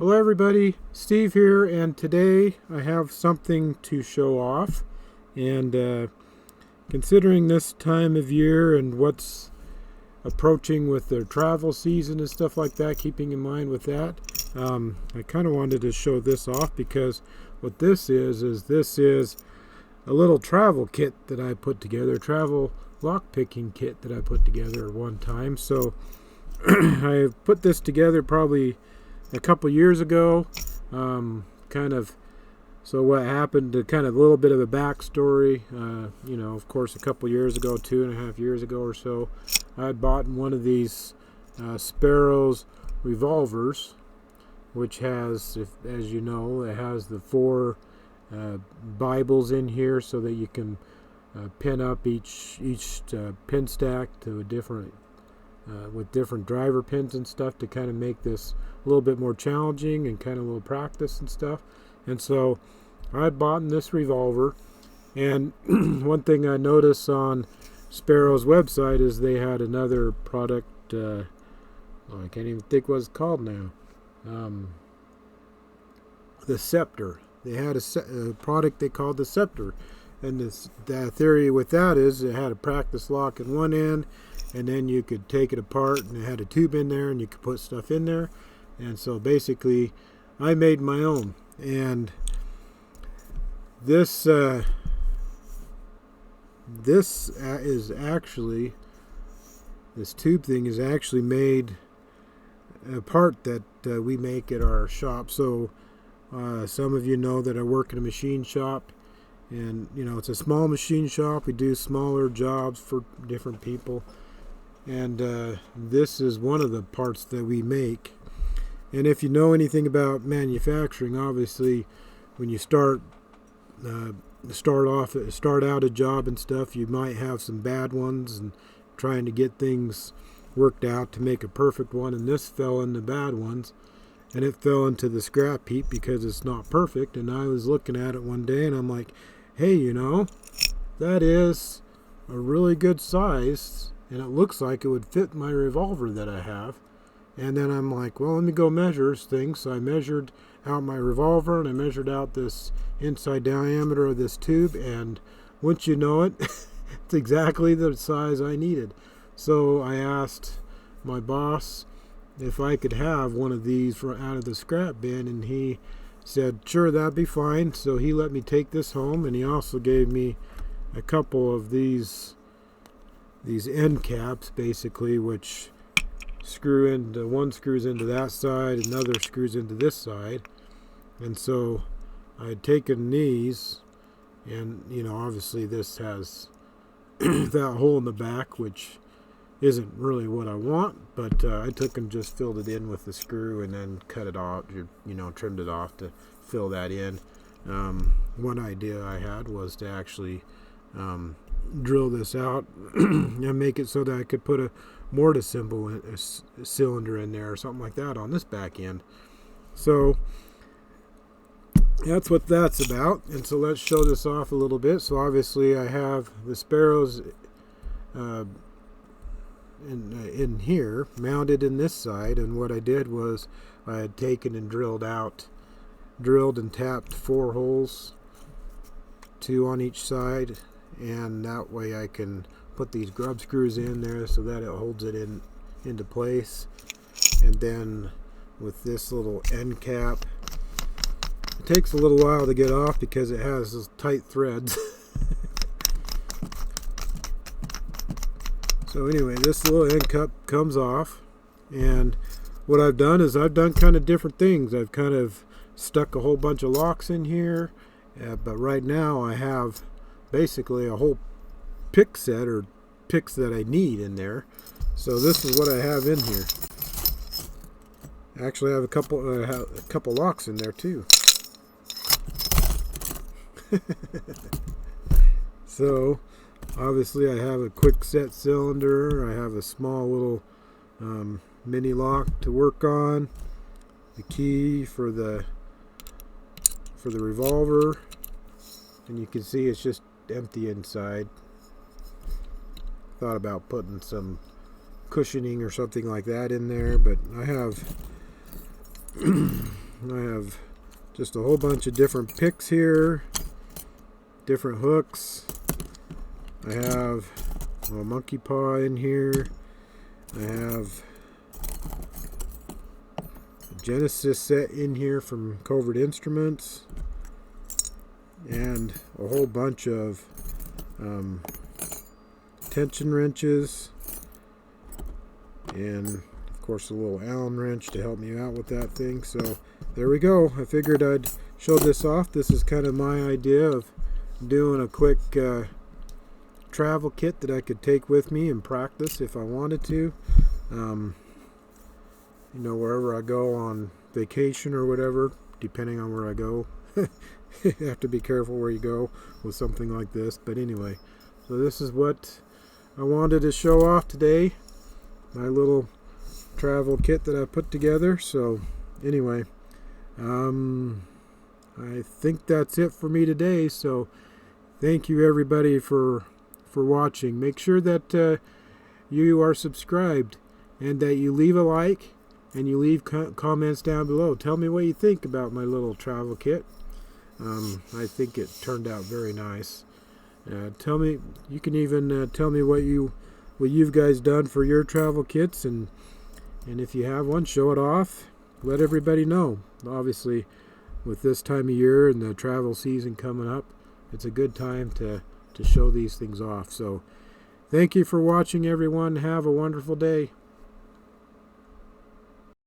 Hello everybody, Steve here, and today I have something to show off. And considering this time of year and what's approaching with the travel season and stuff like that, keeping in mind with that, I kind of wanted to show this off because what this is a little travel kit that I put together, travel lock picking kit that I put together at one time. So I put this together probably a couple years ago. So what happened, to kind of a little bit of a backstory, of course, a couple years ago, 2.5 years ago or so, I had bought one of these Sparrows revolvers, which has, as you know, it has the 4 Bibles in here so that you can pin up each pin stack to a different with different driver pins and stuff to kind of make this a little bit more challenging and kind of a little practice and stuff. And so I bought this revolver, and one thing I noticed on Sparrow's website is they had another product. I can't even think what it's called now. The Scepter. They had a product they called the Scepter, and the theory with that is it had a practice lock in one end, and then you could take it apart, and it had a tube in there, and you could put stuff in there. And so basically, I made my own. And this is actually, this tube thing is actually made a part that we make at our shop. So some of you know that I work in a machine shop, and it's a small machine shop. We do smaller jobs for different people, and this is one of the parts that we make. And if you know anything about manufacturing, obviously when you start out a job and stuff, you might have some bad ones, and trying to get things worked out to make a perfect one. And this fell in the bad ones, and it fell into the scrap heap because it's not perfect. And I was looking at it one day, and I'm like, hey, that is a really good size, and it looks like it would fit my revolver that I have. And then I'm like, well, let me go measure things. So I measured out my revolver, and I measured out this inside diameter of this tube, and once you know it, it's exactly the size I needed. So I asked my boss if I could have one of these out of the scrap bin, and he said, sure, that'd be fine. So he let me take this home, and he also gave me a couple of these end caps, basically, which one screws into that side, another screws into this side. And so I had taken these, and obviously this has that hole in the back, which isn't really what I want, but I took and just filled it in with the screw, and then cut it off, trimmed it off to fill that in. One idea I had was to actually drill this out and make it so that I could put a mortise cylinder in there or something like that on this back end. So that's what that's about. And so let's show this off a little bit. So obviously I have the Sparrows in here mounted in this side, and what I did was I had taken and drilled and tapped 4 holes, 2 on each side, and that way I can put these grub screws in there so that it holds it into place. And then with this little end cap, it takes a little while to get off because it has those tight threads. So anyway, this little end cap comes off, and what I've done is I've done kind of different things. I've kind of stuck a whole bunch of locks in here, but right now I have basically a whole pick set, or picks that I need, in there. So this is what I have in here. Actually, I have a couple locks in there too. So obviously I have a quick set cylinder. I have a small little mini lock to work on. The key for the revolver, and you can see it's just empty inside. Thought about putting some cushioning or something like that in there, but I have I have just a whole bunch of different picks here, different hooks. I have a monkey paw in here. I have a Genesis set in here from Covert Instruments, and a whole bunch of tension wrenches, and of course a little Allen wrench to help me out with that thing. So there we go. I figured I'd show this off. This is kind of my idea of doing a quick travel kit that I could take with me and practice if I wanted to. You know, wherever I go on vacation or whatever, depending on where I go. You have to be careful where you go with something like this. But anyway, so this is what I wanted to show off today. My little travel kit that I put together. So anyway, I think that's it for me today. So thank you everybody for watching. Make sure that you are subscribed and that you leave a like and you leave comments down below. Tell me what you think about my little travel kit. I think it turned out very nice. Tell me, you can even tell me what you've guys done for your travel kits, and if you have one, show it off. Let everybody know. Obviously, with this time of year and the travel season coming up, it's a good time to show these things off. So thank you for watching, everyone. Have a wonderful day.